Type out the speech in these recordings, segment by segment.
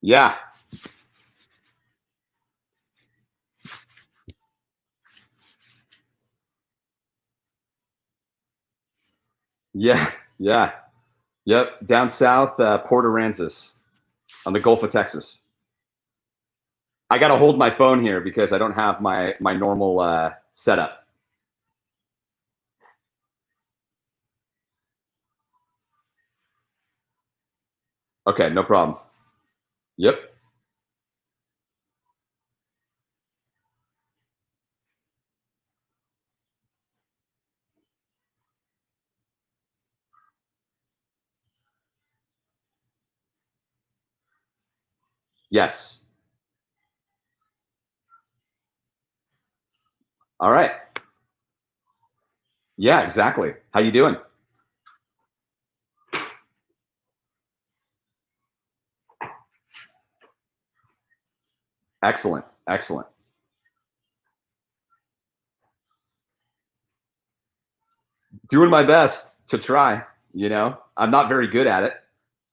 Yeah. Yeah. Yeah. Yep. Down south, Port Aransas on the Gulf of Texas. I got to hold my phone here because I don't have my normal setup. Okay, no problem. Yep. Yes. All right. Yeah, exactly. How you doing? Excellent. Excellent. Doing my best to try. I'm not very good at it,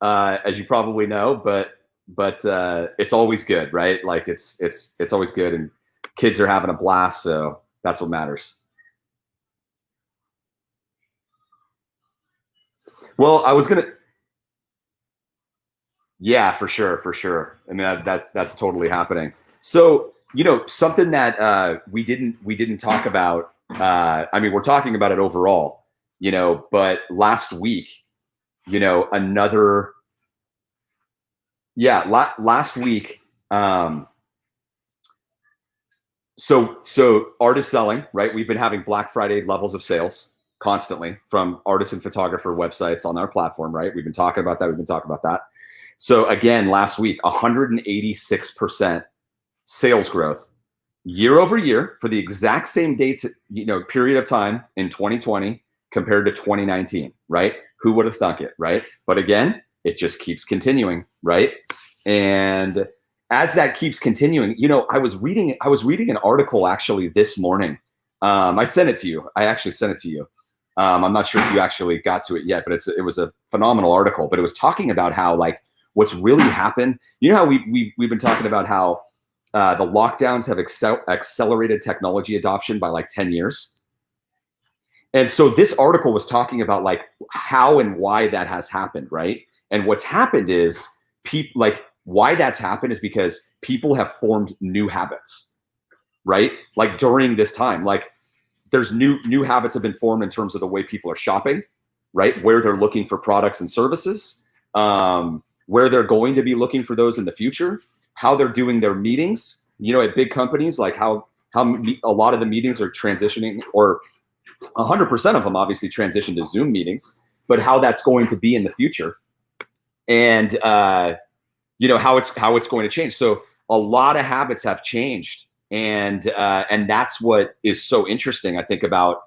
as you probably know, but it's always good, right? Like it's always good, and kids are having a blast, so that's what matters. Well, I was gonna, yeah, for sure, for sure. I mean that's totally happening. So something that we didn't talk about. I mean, we're talking about it overall, but last week, another, yeah, last week. Um, so artist selling, right? We've been having Black Friday levels of sales constantly from artist and photographer websites on our platform, right? We've been talking about that. We've been talking about that. So again, last week, 186% sales growth year over year for the exact same dates, period of time in 2020 compared to 2019, right? Who would have thunk it, right? But again, it just keeps continuing, right? And as that keeps continuing, I was reading an article actually this morning. I sent it to you. I actually sent it to you. I'm not sure if you actually got to it yet, but it was a phenomenal article. But it was talking about how, like, what's really happened. You know how we've been talking about how the lockdowns have accelerated technology adoption by like 10 years. And so this article was talking about like how and why that has happened, right? And what's happened is people, like, why that's happened is because people have formed new habits, right? Like during this time, like there's new habits have been formed in terms of the way people are shopping, right? Where they're looking for products and services, where they're going to be looking for those in the future, how they're doing their meetings. At big companies, like how a lot of the meetings are transitioning, or 100% of them obviously transition to Zoom meetings, but how that's going to be in the future, and how it's going to change. So a lot of habits have changed, and that's what is so interesting, I think, about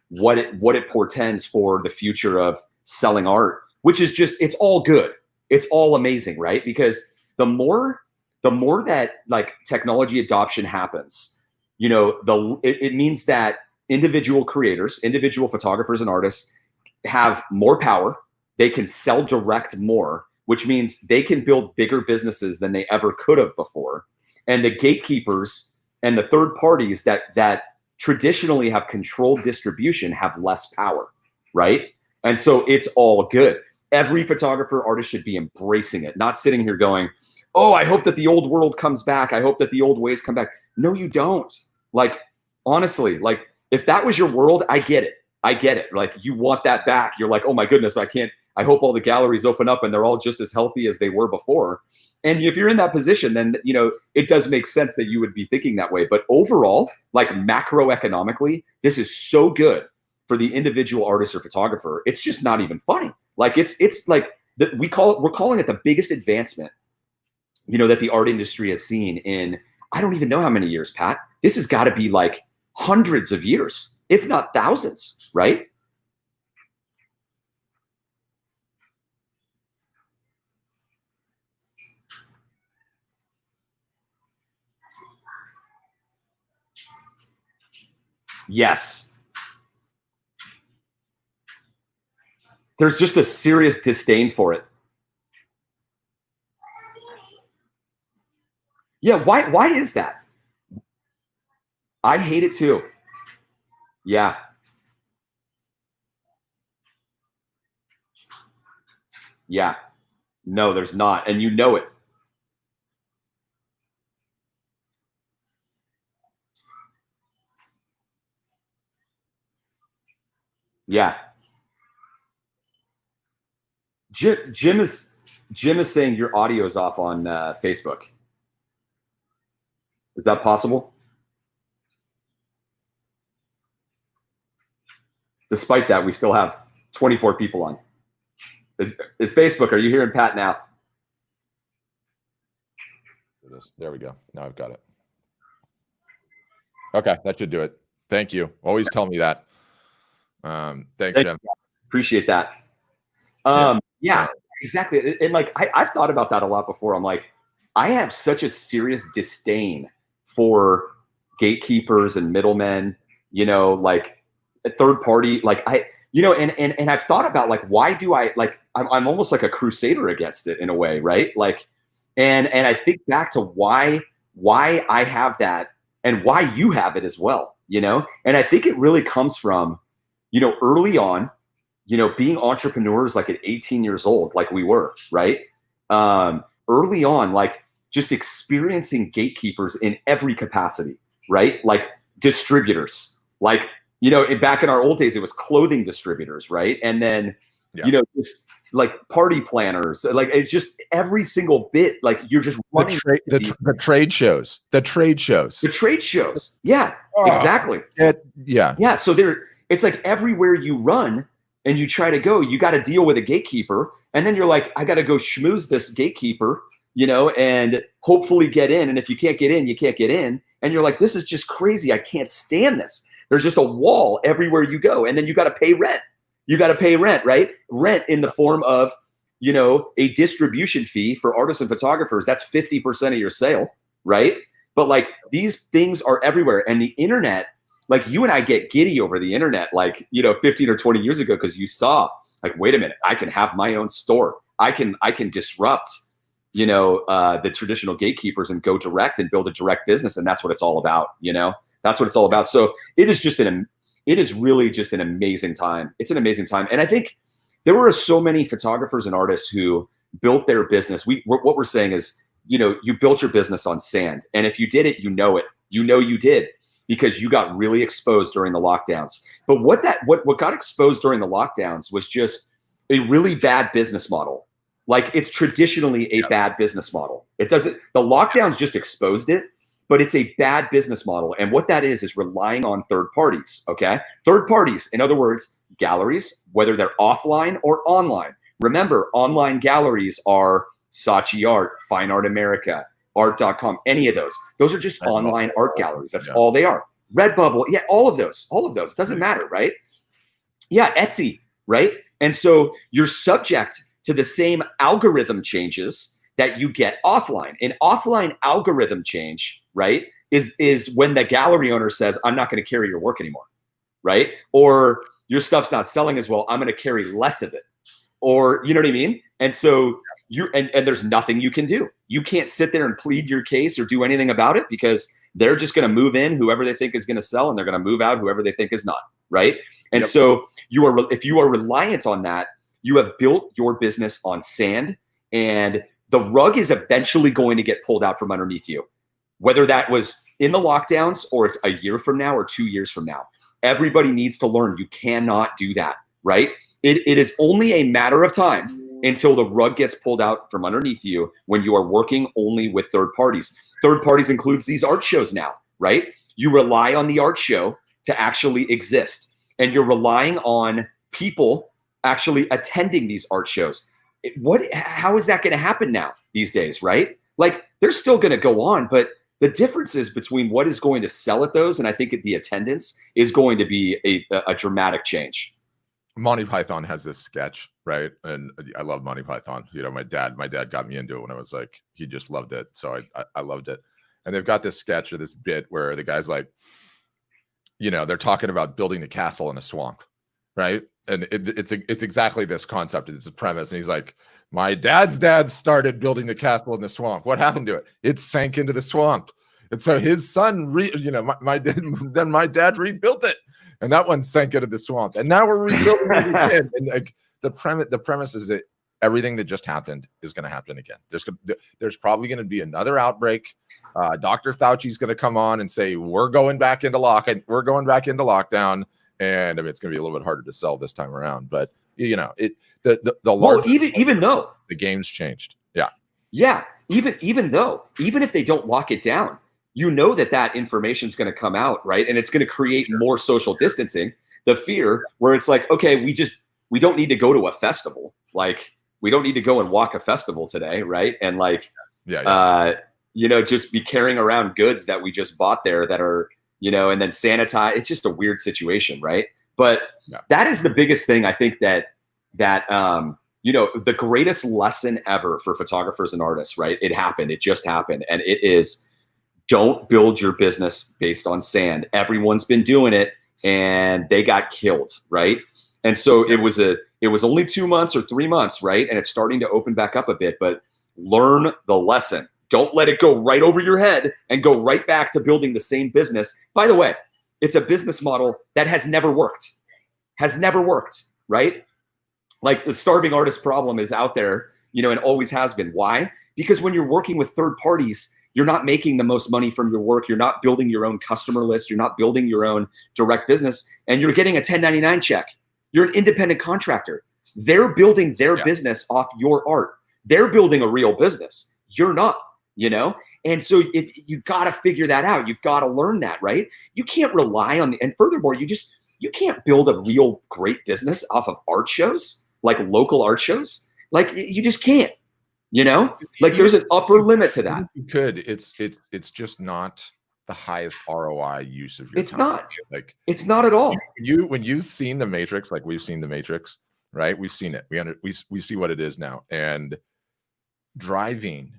what it portends for the future of selling art, which is just, it's all good, it's all amazing, right? Because the more that like technology adoption happens, it means that individual creators, individual photographers and artists have more power. They can sell direct more, which means they can build bigger businesses than they ever could have before. And the gatekeepers and the third parties that traditionally have controlled distribution have less power, right? And so it's all good. Every photographer, artist should be embracing it, not sitting here going, "Oh, I hope that the old world comes back. I hope that the old ways come back." No, you don't. Like, honestly, like, if that was your world, I get it. I get it. Like, you want that back. You're like, "Oh my goodness, I can't. I hope all the galleries open up and they're all just as healthy as they were before." And if you're in that position, then it does make sense that you would be thinking that way. But overall, like macroeconomically, this is so good for the individual artist or photographer. It's just not even funny. Like, it's like we're calling it the biggest advancement, that the art industry has seen in, I don't even know how many years, Pat. This has got to be like hundreds of years, if not thousands, right? Yes. There's just a serious disdain for it. Yeah, why is that? I hate it too. Yeah. Yeah. No, there's not. And you know it. Yeah. Jim is saying your audio is off on Facebook. Is that possible? Despite that, we still have 24 people on. Is Facebook, are you hearing Pat now? There we go. Now I've got it. Okay, that should do it. Thank you. Always tell me that. Thanks, Jim. Appreciate that. Yeah, exactly. And like I've thought about that a lot before. I'm like, I have such a serious disdain for gatekeepers and middlemen, like a third party. Like and I've thought about like, why do I like, I'm almost like a crusader against it in a way, right? Like, and I think back to why I have that and why you have it as well, and I think it really comes from, early on, being entrepreneurs like at 18 years old, like we were, right? Early on, like just experiencing gatekeepers in every capacity, right? Like distributors, like, back in our old days, it was clothing distributors, right? And then, just like party planners, like it's just every single bit, like you're just running the trade shows. Yeah, exactly. Yeah. So it's like everywhere you run and you try to go, you got to deal with a gatekeeper. And then you're like, I got to go schmooze this gatekeeper, and hopefully get in. And if you can't get in, you can't get in. And you're like, this is just crazy. I can't stand this. There's just a wall everywhere you go. And then you got to pay rent. Right? Rent in the form of, a distribution fee for artists and photographers. That's 50% of your sale, right? But like these things are everywhere. And the internet, like you and I get giddy over the internet, like, 15 or 20 years ago, because you saw like, wait a minute, I can have my own store. I can disrupt, the traditional gatekeepers and go direct and build a direct business. And that's what it's all about. That's what it's all about. So it is really just an amazing time. It's an amazing time. And I think there were so many photographers and artists who built their business. What we're saying is, you built your business on sand. And if you did it, you did, because you got really exposed during the lockdowns. But what got exposed during the lockdowns was just a really bad business model. Like it's traditionally a bad business model. The lockdowns just exposed it, but it's a bad business model. And what that is relying on third parties, okay? Third parties, in other words, galleries, whether they're offline or online. Remember, online galleries are Saatchi Art, Fine Art America, art.com, any of those. Those are just online art galleries. That's all they are. Redbubble, yeah, all of those. It doesn't matter, right? Yeah, Etsy, right? And so you're subject to the same algorithm changes that you get offline. An offline algorithm change, right, is when the gallery owner says, I'm not going to carry your work anymore, right? Or your stuff's not selling as well, I'm going to carry less of it. Or, you know what I mean? And so and there's nothing you can do. You can't sit there and plead your case or do anything about it, because they're just going to move in whoever they think is going to sell, and they're going to move out whoever they think is not, right? And so if you are reliant on that, you have built your business on sand, and the rug is eventually going to get pulled out from underneath you, whether that was in the lockdowns or it's a year from now or 2 years from now. Everybody needs to learn you cannot do that, right? It is only a matter of time until the rug gets pulled out from underneath you when you are working only with third parties. Third parties includes these art shows now, right? You rely on the art show to actually exist, and you're relying on people actually attending these art shows. How is that going to happen now these days, right? Like they're still going to go on, but the differences between what is going to sell at those, and I think the attendance, is going to be a dramatic change. Monty Python has this sketch, right? And I love Monty Python. My dad got me into it when I was like, he just loved it. So I loved it. And they've got this sketch or this bit where the guy's like, they're talking about building a castle in a swamp, right? And it's exactly this concept. It's a premise. And he's like, my dad's dad started building the castle in the swamp. What happened to it? It sank into the swamp. And so his son, then my dad rebuilt it, and that one sank into the swamp. And now we're rebuilding it again. And like the premise is that everything that just happened is going to happen again. There's probably going to be another outbreak. Dr. Fauci's going to come on and say we're going back into lockdown, and I mean, it's going to be a little bit harder to sell this time around. But the large even though the game's changed, even if they don't lock it down, that information is going to come out, right? And it's going to create more social distancing. The fear where it's like, okay, we don't need to go to a festival. Like, we don't need to go and walk a festival today, right? And like, just be carrying around goods that we just bought there that are, and then sanitize. It's just a weird situation, right? But that is the biggest thing I think that the greatest lesson ever for photographers and artists, right? It just happened. And it is, don't build your business based on sand. Everyone's been doing it and they got killed, right? And so it was only 2 months or 3 months, right? And it's starting to open back up a bit, but learn the lesson. Don't let it go right over your head and go right back to building the same business. By the way, it's a business model that has never worked, right? Like the starving artist problem is out there, and always has been. Why? Because when you're working with third parties, you're not making the most money from your work. You're not building your own customer list. You're not building your own direct business, and you're getting a 1099 check. You're an independent contractor. They're building their business off your art. They're building a real business. You're not, And so you got to figure that out. You've got to learn that, right? You can't rely on and furthermore, you can't build a real great business off of art shows, like local art shows. Like you just can't. Like there's an upper limit to that. You could. It's just not the highest ROI use of your It's time. not. Like it's not at all. When you've seen the Matrix, like we've seen the Matrix, right? We've seen it. We see what it is now. And driving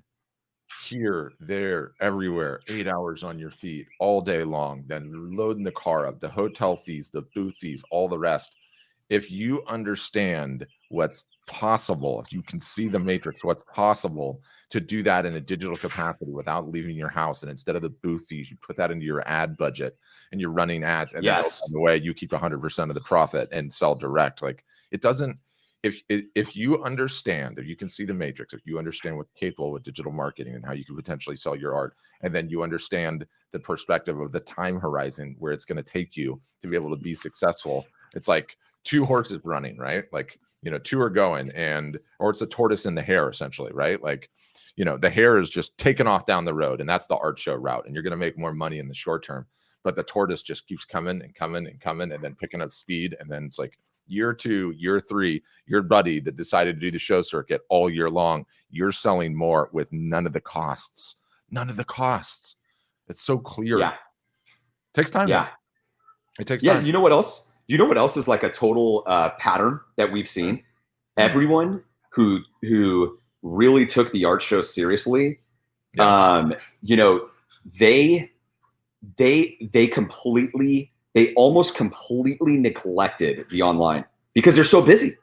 here, there, everywhere, 8 hours on your feet all day long, then loading the car up, the hotel fees, the booth fees, all the rest. If you understand what's possible, if you can see the matrix, what's possible to do that in a digital capacity without leaving your house, and instead of the booth fees, you put that into your ad budget and you're running ads, and then on the way you keep 100% of the profit and sell direct. Like it doesn't. If you understand, if you can see the matrix, if you understand what's capable with digital marketing and how you can potentially sell your art, and then you understand the perspective of the time horizon where it's going to take you to be able to be successful, it's like 2 horses running, right? Like, 2 are going, or it's a tortoise and the hare essentially, right? Like, the hare is just taking off down the road, and that's the art show route, and you're going to make more money in the short term. But the tortoise just keeps coming and coming and coming, and then picking up speed. And then it's like year 2, year 3, your buddy that decided to do the show circuit all year long, you're selling more with none of the costs. It's so clear. Yeah. It takes time. Yeah. It takes time. You know what else? Is like a total pattern that we've seen? Mm-hmm. Everyone who really took the art show seriously, they almost completely neglected the online because they're so busy.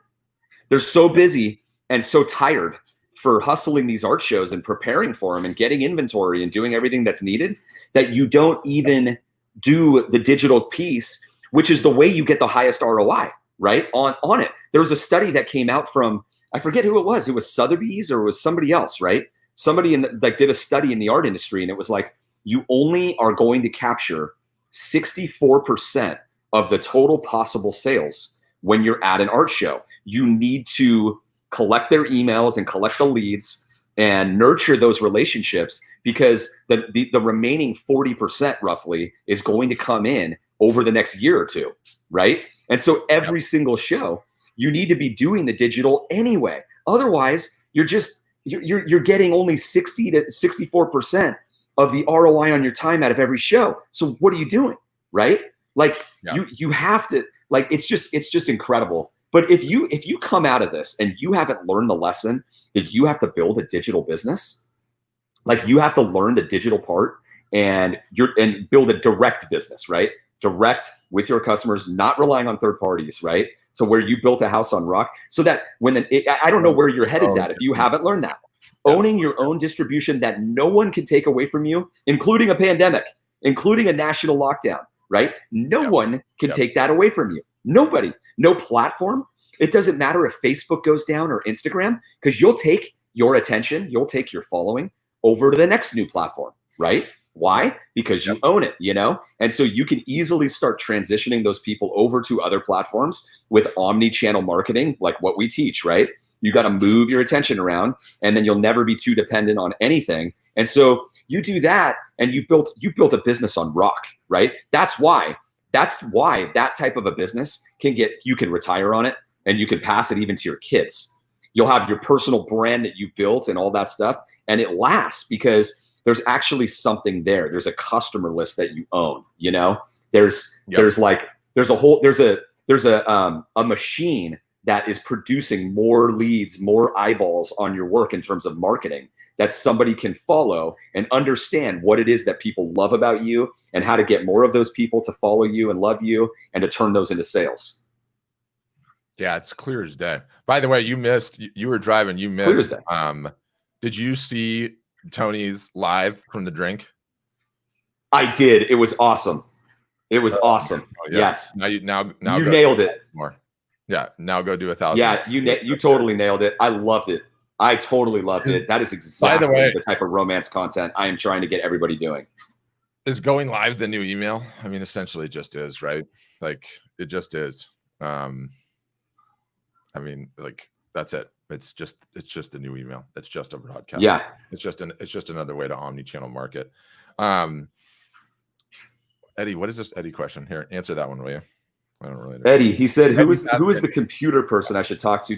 They're so busy and so tired for hustling these art shows and preparing for them and getting inventory and doing everything that's needed that you don't even do the digital piece, which is the way you get the highest ROI, right? On it. There was a study that came out from, I forget who it was. It was Sotheby's or it was somebody else, right? Somebody did a study in the art industry, and it was like, you only are going to capture 64% of the total possible sales when you're at an art show. You need to collect their emails and collect the leads and nurture those relationships, because the remaining 40% roughly is going to come in over the next year or two, right? And so every single show, you need to be doing the digital anyway. Otherwise, you're getting only 60 to 64% of the ROI on your time out of every show. So what are you doing, right? Like you have to, like, it's just incredible. But if you come out of this and you haven't learned the lesson that you have to build a digital business, like you have to learn the digital part and build a direct business, right? Direct with your customers, not relying on third parties, right? to where you built a house on rock, so that I don't know where your head is at if you haven't learned that. Owning your own distribution that no one can take away from you, including a pandemic, including a national lockdown, right? No one can take that away from you. Nobody, no platform. It doesn't matter if Facebook goes down or Instagram, because you'll take your attention, you'll take your following over to the next new platform, right? Why? Because you own it, And so you can easily start transitioning those people over to other platforms with omni-channel marketing, like what we teach, right? You got to move your attention around, and then you'll never be too dependent on anything. And so you do that, and you built a business on rock, right? That's why that type of a business you can retire on it, and you can pass it even to your kids. You'll have your personal brand that you built and all that stuff, and it lasts because there's actually something there. There's a customer list that you own. There's a machine that is producing more leads, more eyeballs on your work in terms of marketing, that somebody can follow and understand what it is that people love about you and how to get more of those people to follow you and love you and to turn those into sales. Yeah, it's clear as day. By the way, you were driving, you missed. Did you see Tony's live from the drink? I did. It was awesome. It was awesome. Yeah. Yes. Now you nailed it. More. Yeah. Now go do 1,000. Yeah, you totally nailed it. I loved it. I totally loved it. That is exactly the type of romance content I am trying to get everybody doing. Is going live the new email? I mean, essentially it just is, right? Like it just is. I mean, like that's it. It's just a new email. It's just a broadcast. Yeah. It's just another way to omni-channel market. Eddie, what is this Eddie question here? Answer that one, will you? I don't really know. Eddie, he said, who is the computer person I should talk to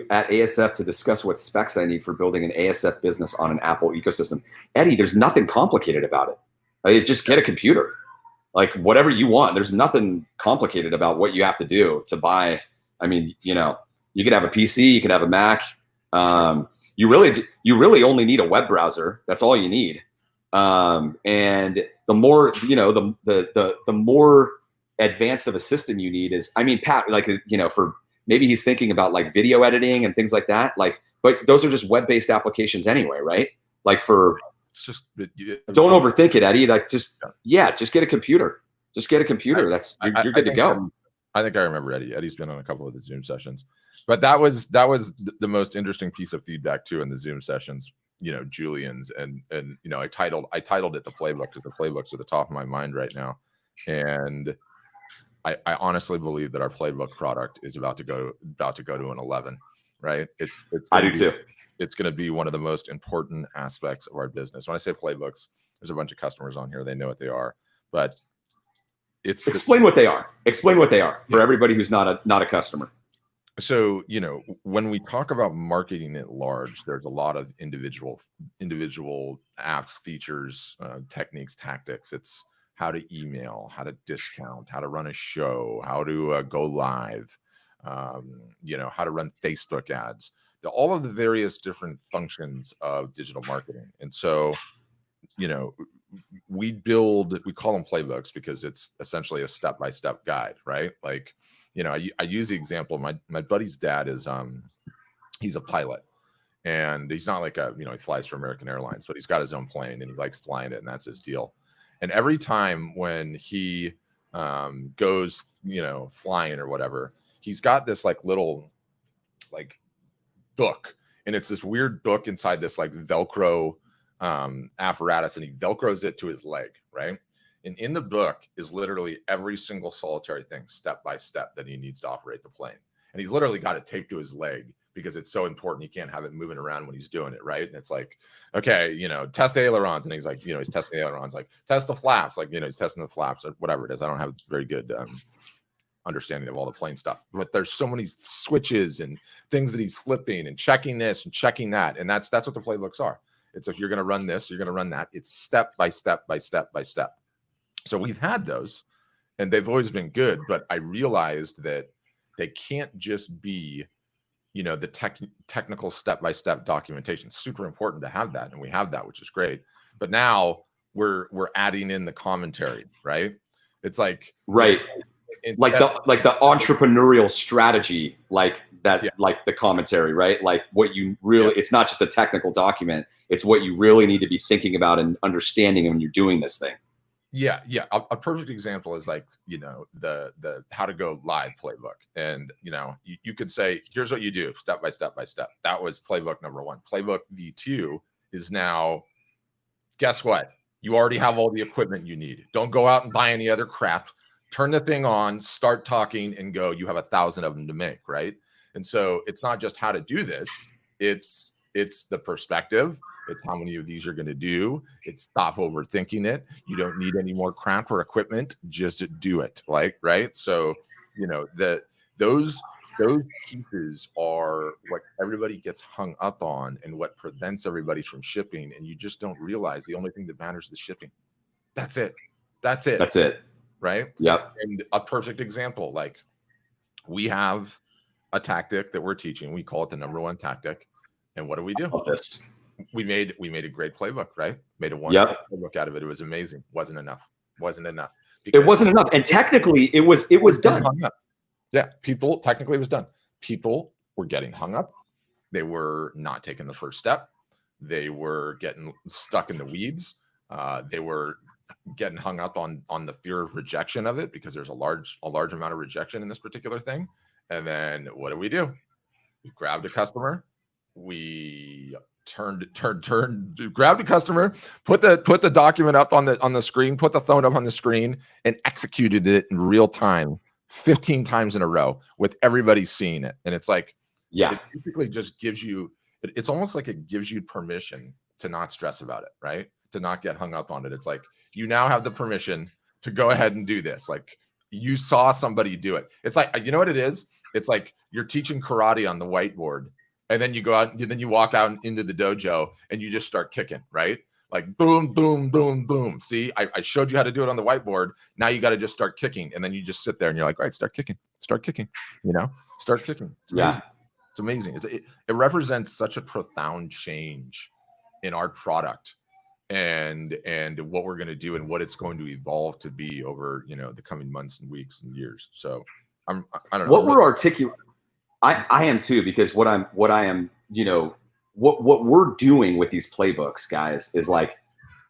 at ASF to discuss what specs I need for building an ASF business on an Apple ecosystem? Eddie, there's nothing complicated about it. Just get a computer, like whatever you want. There's nothing complicated about what you have to do to buy. I mean, you could have a PC, you could have a Mac. You really only need a web browser. That's all you need. And the more, the more advanced of a system you need is, I mean, Pat, like, for maybe he's thinking about like video editing and things like that. Like, but those are just web-based applications anyway, right? Like it's just, don't overthink it, Eddie. Like just get a computer. Just get a computer. You're good to go. I think I remember Eddie. Eddie's been on a couple of the Zoom sessions, but that was the most interesting piece of feedback too in the Zoom sessions. Julian's and I titled it the Playbook, because the playbooks are the top of my mind right now, and I honestly believe that our Playbook product is about to go to an 11. Right? I do too. It's going to be one of the most important aspects of our business. When I say playbooks, there's a bunch of customers on here. They know what they are, but explain what they are. Explain what they are for everybody who's not a customer. So, when we talk about marketing at large, there's a lot of individual apps, features, techniques, tactics. It's how to email, how to discount, how to run a show, how to go live, how to run Facebook ads, all of the various different functions of digital marketing. And so, we call them playbooks because it's essentially a step-by-step guide, right? Like, I use the example, my buddy's dad is, he's a pilot, and he's not like he flies for American Airlines, but he's got his own plane and he likes flying it, and that's his deal. And every time when he goes, flying or whatever, he's got this like little like book, and it's this weird book inside this like Velcro apparatus, and he Velcros it to his leg, right? And in the book is literally every single solitary thing, step by step, that he needs to operate the plane. And he's literally got it taped to his leg because it's so important. He can't have it moving around when he's doing it, right? And it's like, okay, test the ailerons. And he's like, he's testing the ailerons, like test the flaps, like, he's testing the flaps or whatever it is. I don't have very good understanding of all the plane stuff, but there's so many switches and things that he's flipping and checking this and checking that. And that's what the playbooks are. It's if you're going to run this, you're going to run that. It's step by step by step by step. So we've had those and they've always been good, but I realized that they can't just be, the technical step-by-step documentation. Super important to have that. And we have that, which is great. But now we're adding in the commentary, right? It's like, right. like the entrepreneurial strategy, like that, Yeah. like the commentary, right? Like what you really, it's not just a technical document. It's what you really need to be thinking about and understanding when you're doing this thing. Yeah, yeah. A perfect example is like, the how to go live playbook. And you could say, here's what you do step by step by step. That was playbook number 1. Playbook V2 is now, guess what? You already have all the equipment you need. Don't go out and buy any other crap. Turn the thing on, start talking, and go. You have 1,000 of them to make, right? And so it's not just how to do this. It's the perspective. It's how many of these you're going to do. It's stop overthinking it. You don't need any more crap or equipment. Just do it. Right. So, those pieces are what everybody gets hung up on and what prevents everybody from shipping. And you just don't realize the only thing that matters is shipping. That's it. That's it. That's it. Right. Yep. And a perfect example, like we have a tactic that we're teaching. We call it the number 1 tactic. And what do? This. We made a great playbook, right? Made a wonderful playbook out of it. It was amazing. Wasn't enough. It wasn't enough. And technically it was done. Yeah. Technically it was done. People were getting hung up. They were not taking the first step. They were getting stuck in the weeds. They were getting hung up on the fear of rejection of it, because there's a large amount of rejection in this particular thing. And then what do? We grabbed a customer. We grabbed a customer, put the document up on the screen, put the phone up on the screen, and executed it in real time 15 times in a row with everybody seeing it. And it's like, it basically just gives you, it's almost like it gives you permission to not stress about it, right? To not get hung up on it. It's like, you now have the permission to go ahead and do this. Like, you saw somebody do it. It's like, you know what it is? It's like you're teaching karate on the whiteboard, and then you go out and then you walk out into the dojo and you just start kicking, right? Like boom, boom, boom, boom. See, I showed you how to do it on the whiteboard. Now you got to just start kicking. And then you just sit there and you're like, all right, start kicking, start kicking. It's amazing. It's amazing. It represents such a profound change in our product and what we're going to do and what it's going to evolve to be over, the coming months and weeks and years. So I don't know. What we're articulating, I am too, because what we're doing with these playbooks, guys, is like,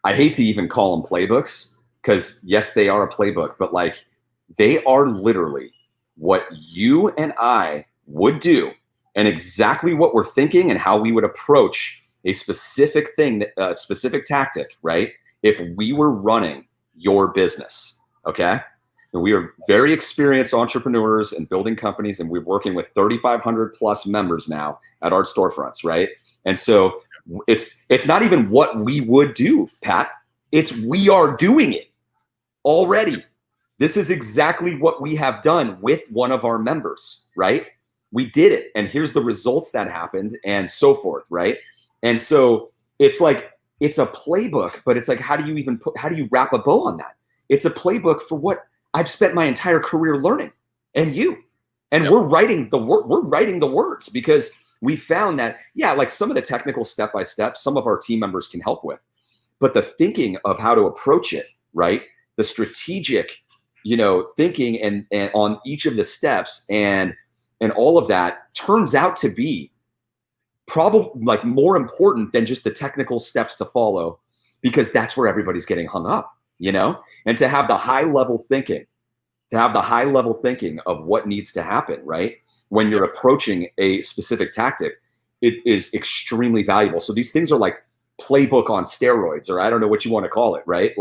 I hate to even call them playbooks, because yes, they are a playbook, but like, they are literally what you and I would do, and exactly what we're thinking and how we would approach a specific thing, specific tactic, right? If we were running your business, okay? And we are very experienced entrepreneurs and building companies, and we're working with 3,500 plus members now at our storefronts, right? And so it's not even what we would do, Pat. It's we are doing it already. This is exactly what we have done with one of our members, right? We did it, and here's the results that happened, and so forth, right? And so it's like, it's a playbook, but it's like, how do you wrap a bow on that? It's a playbook for what I've spent my entire career learning, and we're writing the words, because we found that, like some of the technical step-by-step, some of our team members can help with, but the thinking of how to approach it, right? The strategic, thinking and on each of the steps and all of that turns out to be probably like more important than just the technical steps to follow, because that's where everybody's getting hung up, and to have the high level thinking of what needs to happen, right? When you're approaching a specific tactic, it is extremely valuable. So these things are like playbook on steroids, or I don't know what you want to call it, right?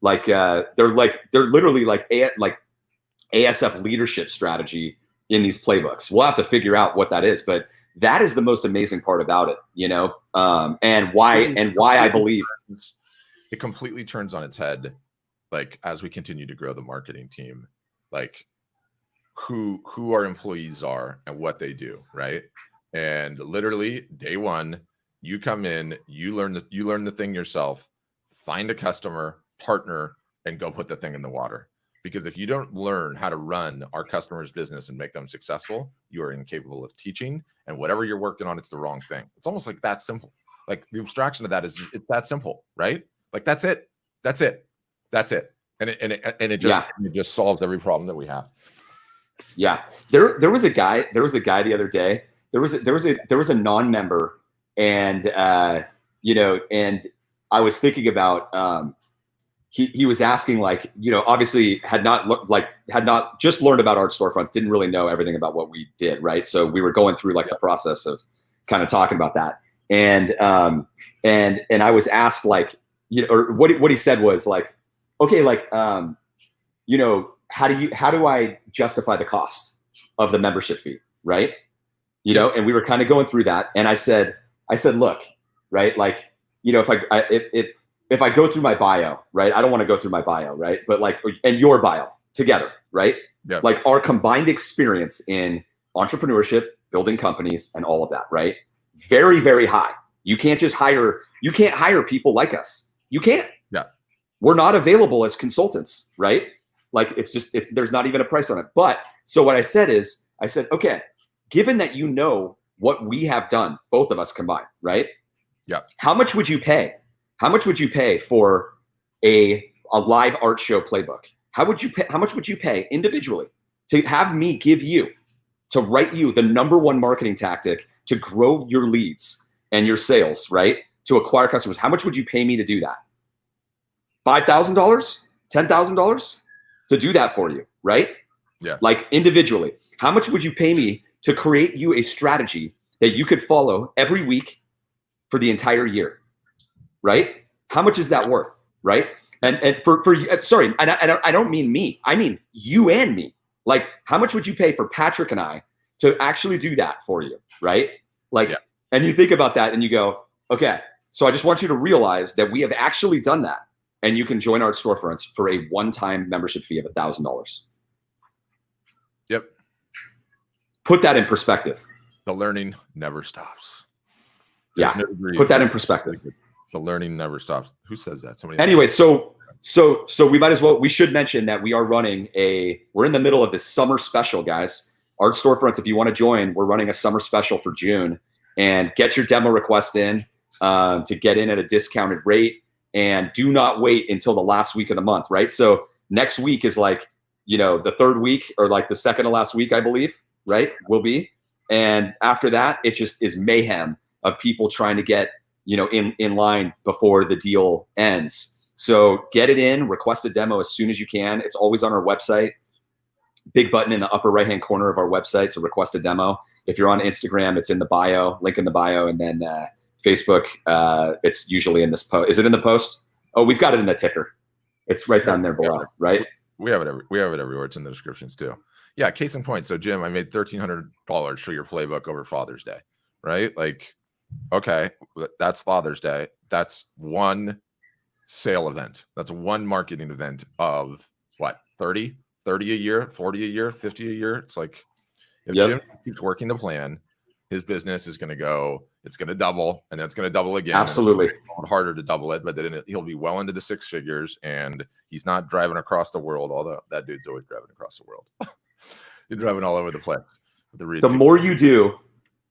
They're literally like ASF leadership strategy in these playbooks. We'll have to figure out what that is, but that is the most amazing part about it, and why I believe it completely turns on its head. Like, as we continue to grow the marketing team, like who our employees are and what they do, right? And literally day one, you come in, you learn the thing yourself, find a customer, partner, and go put the thing in the water. Because if you don't learn how to run our customer's business and make them successful, you are incapable of teaching. And whatever you're working on, it's the wrong thing. It's almost like that simple. Like the abstraction of that is, it's that simple, right? Like that's it. And it just solves every problem that we have. Yeah. There was a guy the other day. There was a non-member, and and I was thinking about he was asking, like, obviously had not just learned about art storefronts, didn't really know everything about what we did, right? So we were going through the process of kind of talking about that. And I was asked, like, or what he said was like, okay, like, how do I justify the cost of the membership fee, right? And we were kind of going through that, and I said, look, right, like, if I go through my bio, right, I don't want to go through my bio, right, but and your bio together, right, like our combined experience in entrepreneurship, building companies, and all of that, right, very, very high. You can't hire people like us. You can't. Yeah. We're not available as consultants, right? Like, there's not even a price on it. But so what I said, okay, given that what we have done, both of us combined, right? Yeah. How much would you pay? How much would you pay for a live art show playbook? How much would you pay individually to have me to write you the #1 marketing tactic to grow your leads and your sales, right? To acquire customers. How much would you pay me to do that? $5,000, $10,000 to do that for you, right? Yeah. Like, individually. How much would you pay me to create you a strategy that you could follow every week for the entire year, right? How much is that worth, right? And for you, sorry, I don't mean me. I mean you and me. Like, how much would you pay for Patrick and I to actually do that for you, right? Like, and you think about that and you go, okay, so I just want you to realize that we have actually done that. And you can join Art Storefronts for a one-time membership fee of $1,000. Yep. Put that in perspective. The learning never stops. There's put that in perspective. The learning never stops. Who says that? Somebody. Anyway, so we should mention that we're in the middle of this summer special, guys. Art Storefronts, if you want to join, we're running a summer special for June, and get your demo request in to get in at a discounted rate. And do not wait until the last week of the month, right? So next week is the 3rd week, or the second to last week, I believe, right? Will be. And after that, it just is mayhem of people trying to get, in line before the deal ends. So get it in, request a demo as soon as you can. It's always on our website. Big button in the upper right-hand corner of our website to request a demo. If you're on Instagram, it's in the bio, link in the bio, and then Facebook, it's usually in this post. Is it in the post? Oh, we've got it in the ticker. It's right down there below, right? We have it everywhere. It's in the descriptions too. Yeah, case in point. So Jim, I made $1,300 for your playbook over Father's Day, right? Like, okay, that's Father's Day. That's one sale event. That's one marketing event of what, 30 a year, 40 a year, 50 a year. It's like, if Jim keeps working the plan, his business is going to go, it's going to double, and then it's going to double again. Absolutely. It's harder to double it, but then he'll be well into the 6 figures, and he's not driving across the world, although that dude's always driving across the world. He's driving all over the place. The more you do,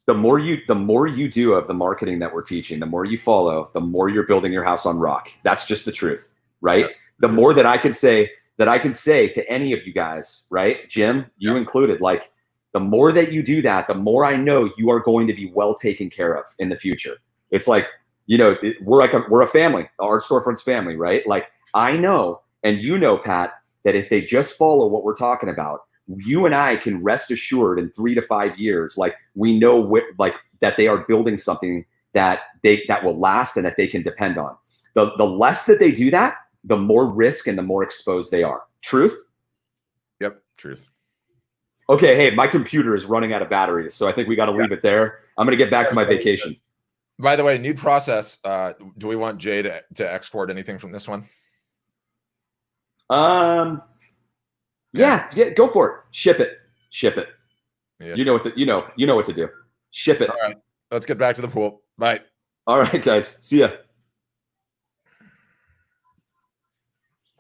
the more you do of the marketing that we're teaching, the more you follow, the more you're building your house on rock. That's just the truth, right? Yeah. The more that I can say to any of you guys, right? Jim, you included, like, the more that you do that, the more I know you are going to be well taken care of in the future. It's like, we're a family, the Art Storefronts family, right? Like, I know, and Pat, that if they just follow what we're talking about, you and I can rest assured in 3 to 5 years, like, we know that they are building something that will last and that they can depend on. The less that they do that, the more risk and the more exposed they are. Truth? Yep, truth. Okay, hey, my computer is running out of batteries, so I think we got to leave it there. I'm going to get back to my vacation. By the way, new process. Do we want Jay to export anything from this one? Yeah, go for it. Ship it. Yeah. You know what to do. Ship it. All right, let's get back to the pool. Bye. All right, guys. See ya.